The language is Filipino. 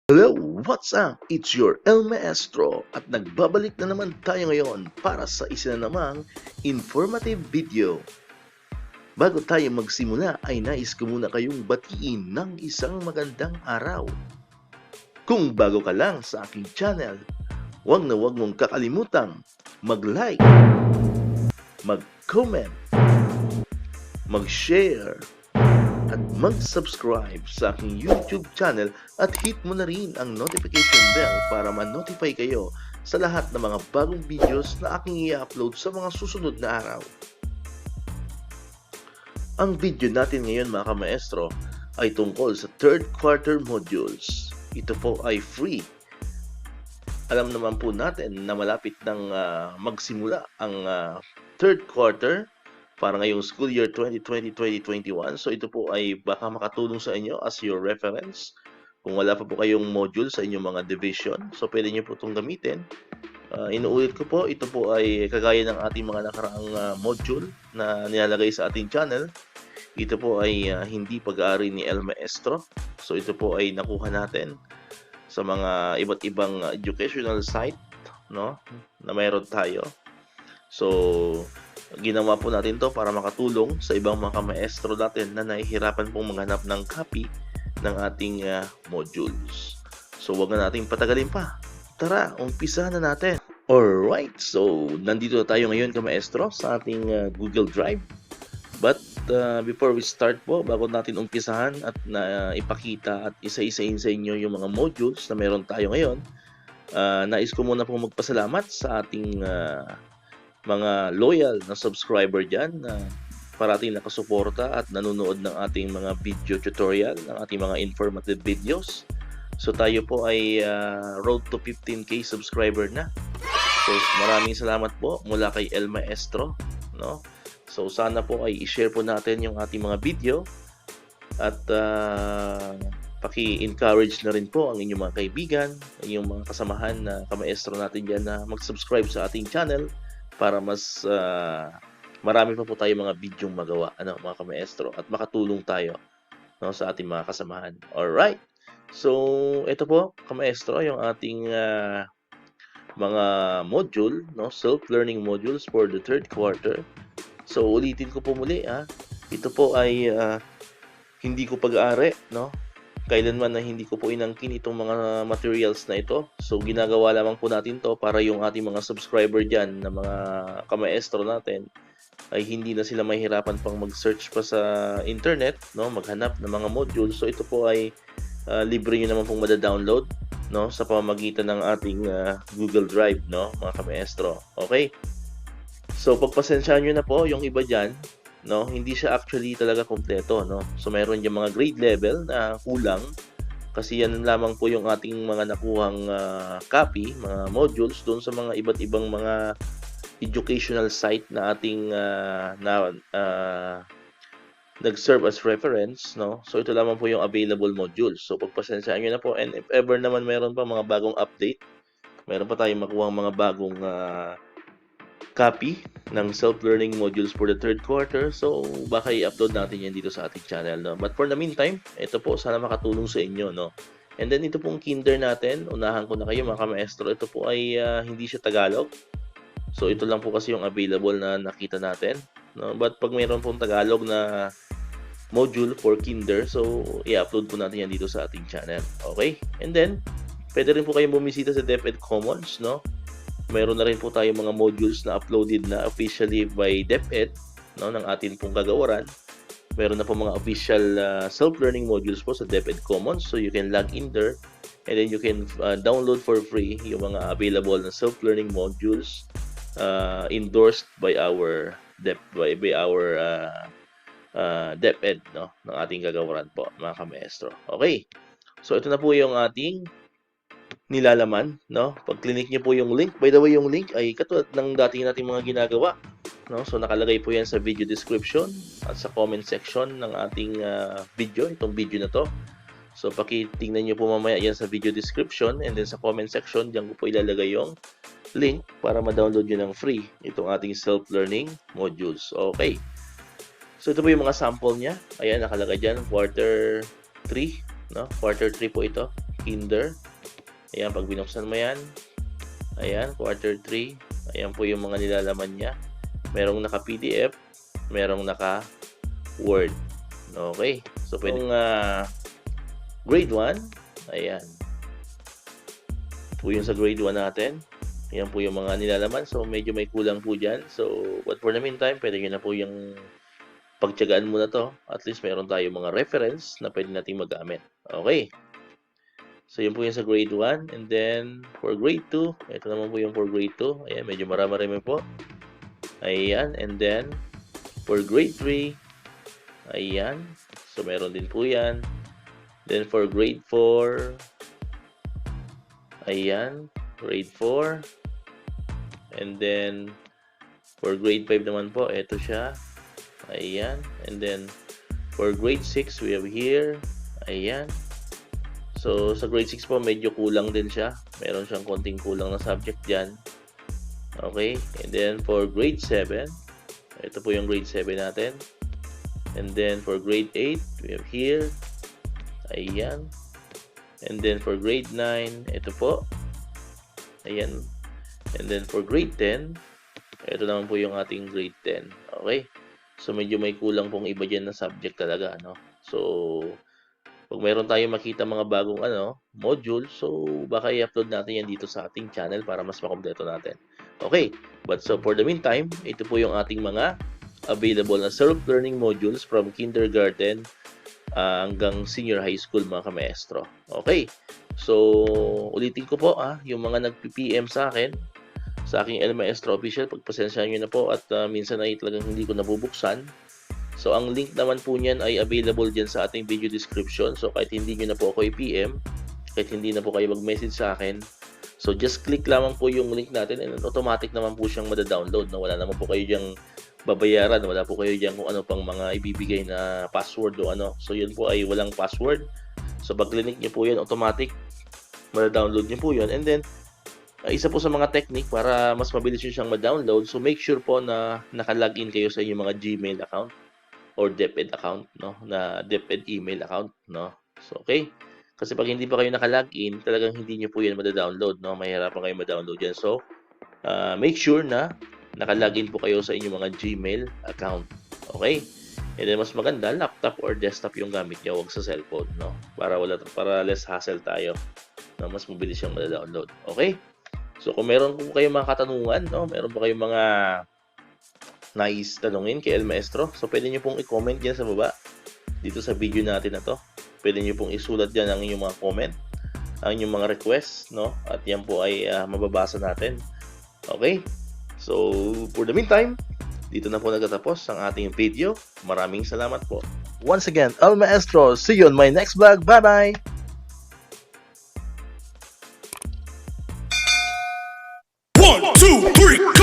Hello, what's up? It's your El Maestro at nagbabalik na naman tayo ngayon para sa isa na namang informative video. Bago tayo magsimula ay nais ko muna kayong batiin ng isang magandang araw. Kung bago ka lang sa aking channel, huwag mong kakalimutang mag-like, mag-comment, mag-share, at mag-subscribe sa aking YouTube channel at hit mo na rin ang notification bell para ma-notify kayo sa lahat ng mga bagong videos na aking i-upload sa mga susunod na araw. Ang video natin ngayon mga kamaestro ay tungkol sa third quarter modules. Ito po ay free. Alam naman po natin na malapit nang magsimula ang third quarter para ngayong school year 2020-2021. So ito po ay baka makatulong sa inyo as your reference. Kung wala pa po kayong module sa inyong mga division, so pwede nyo po itong gamitin. Inuulit ko po, ito po ay kagaya ng ating mga nakaraang module na nilalagay sa ating channel. Ito po ay hindi pag-aari ni El Maestro. So ito po ay nakuha natin sa mga iba't ibang educational site, no, na mayroon tayo. So ginawa po natin to para makatulong sa ibang mga maestro natin na nahihirapan pong maghanap ng copy ng ating modules. So wag na nating patagalin pa. Tara, umpisa na natin. Alright, so nandito tayo ngayon maestro sa ating Google Drive. But before we start po, bago natin umpisahan at ipakita at isa-isain sa inyo yung mga modules na meron tayo ngayon, nais ko muna pong magpasalamat sa ating mga loyal na subscriber dyan na parating nakasuporta at nanonood ng ating mga video tutorial, ng ating mga informative videos. So tayo po ay road to 15k subscriber na. So maraming salamat po mula kay El Maestro, no? So sana po ay i-share po natin yung ating mga video at paki-encourage na rin po ang inyong mga kaibigan, inyong mga kasamahan na kamaestro natin dyan na mag-subscribe sa ating channel para mas marami pa po tayo mga bidyong magawa, mga kamaestro, at makatulong tayo, no, sa ating mga kasamahan. Alright, so ito po kamaestro yung ating mga module, no, self-learning modules for the third quarter. So ulitin ko po muli, ito po ay hindi ko pag-aari, no, kailanman na hindi ko po inangkin itong mga materials na ito. So ginagawa lamang po natin to para yung ating mga subscriber dyan na mga kamaestro natin ay hindi na sila mahirapan pang mag-search pa sa internet, no, maghanap ng mga modules. So ito po ay libre nyo naman pong mada-download, no, sa pamamagitan ng ating Google Drive, no, mga kamaestro. Okay? So pagpasensyahan nyo na po yung iba dyan, no, hindi siya actually talaga kompleto, no. So mayroon yung mga grade level na kulang kasi yan lamang po yung ating mga nakuhang copy, mga modules doon sa mga iba't ibang mga educational site na ating nag-serve as reference, no. So ito lamang po yung available modules. So pagpasensyahan nyo na po, and if ever naman mayroon pa mga bagong update, mayroon pa tayong makuha mga bagong copy ng self-learning modules for the third quarter, so baka i-upload natin yan dito sa ating channel, no? But for the meantime, ito po, sana makatulong sa inyo, no? And then ito pong kinder natin, unahan ko na kayo mga kamaestro, ito po ay hindi siya Tagalog. So ito lang po kasi yung available na nakita natin, no? But pag mayroon pong Tagalog na module for kinder, so i-upload po natin yan dito sa ating channel. Okay? And then pwede rin po kayong bumisita sa DepEd Commons, no? Mayroon na rin po tayong mga modules na uploaded na officially by DepEd, no, ng atin pong kagawaran. Meron na po mga official self-learning modules po sa DepEd Commons, so you can log in there and then you can download for free yung mga available na self-learning modules endorsed by our DepEd, no, ng ating kagawaran po, mga kamaestro. Okay, so ito na po yung ating nilalaman, no. Pag click niyo po yung link, by the way, yung link ay katulad ng dating nating mga ginagawa, no. So nakalagay po yan sa video description at sa comment section ng ating video, itong video na to. So pakitingnan niyo po mamaya yan sa video description, and then sa comment section diyan ko po ilalagay yung link para ma-download niyo ng free itong ating self-learning modules. Okay. So ito po yung mga sample niya. Ayan, nakalagay diyan quarter 3, no? Quarter 3 po ito. Kinder. Ayan, pag binuksan mo yan, ayan, quarter 3. Ayan po yung mga nilalaman niya. Merong naka-PDF, merong naka-Word. Okay. So, pwedeng grade 1. Ayan. Po yung sa grade 1 natin. Ayan po yung mga nilalaman. So, medyo may kulang po dyan. So, but for the meantime, pwede nyo na po yung pagtiyagaan muna to. At least meron tayo mga reference na pwede natin magamit. Okay. So, yun po yung sa grade 1. And then, for grade 2, ito naman po yung for grade 2. Ayan, medyo marami po. Ayan. And then, for grade 3, ayan. So, meron din po yan. Then, for grade 4, ayan. Grade 4. And then, for grade 5 naman po, ito siya. Ayan. And then, for grade 6, we have here. Ayan. So, sa grade 6 po, medyo kulang din siya. Meron siyang konting kulang na subject dyan. Okay. And then, for grade 7, ito po yung grade 7 natin. And then, for grade 8, we have here. Ayan. And then, for grade 9, ito po. Ayan. And then, for grade 10, ito naman po yung ating grade 10. Okay. So, medyo may kulang pong iba dyan na subject talaga, no? So, pag mayroon tayong makita mga bagong module, so baka i-upload natin yan dito sa ating channel para mas makompleto natin. Okay, but so for the meantime, ito po yung ating mga available na self-learning modules from kindergarten hanggang senior high school mga kamaestro. Okay, so ulitin ko po yung mga nag-PM sa akin, sa aking El Maestro Official, pagpasensyahan nyo na po at minsan ay talagang hindi ko nabubuksan. So, ang link naman po niyan ay available dyan sa ating video description. So, kahit hindi nyo na po ako i-PM, kahit hindi na po kayo mag-message sa akin, so just click lamang po yung link natin and automatic naman po siyang mada-download. Wala naman po kayo diyang babayaran, wala po kayo dyan kung ano pang mga ibibigay na password o ano. So, yun po ay walang password. So, pag-link nyo po yan, automatic mada-download nyo po yun. And then, isa po sa mga technique para mas mabilis nyo siyang ma-download. So, make sure po na naka-login kayo sa inyong mga Gmail account or DepEd account, no? Na DepEd email account, no? So, okay? Kasi pag hindi pa kayo naka-login, talagang hindi nyo po yan mada-download, no? Mahirapan kayo ma-download yan. So, make sure na naka-login po kayo sa inyong mga Gmail account. Okay? And then, mas maganda, laptop or desktop yung gamit nyo, huwag sa cellphone, no? Para less hassle tayo, no? Mas mabilis yung mada-download. Okay? So, kung meron po kayong mga katanungan, no? Meron po kayong mga nais tanungin kay El Maestro, so pwede nyo pong i-comment dyan sa baba dito sa video natin na to. Pwede nyo pong isulat dyan ang inyong mga comment, ang inyong mga request, no? At yan po ay mababasa natin. Okay? So, for the meantime, dito na po nagtatapos ang ating video. Maraming salamat po. Once again, El Maestro. See you on my next vlog. Bye-bye! 1, 2, 3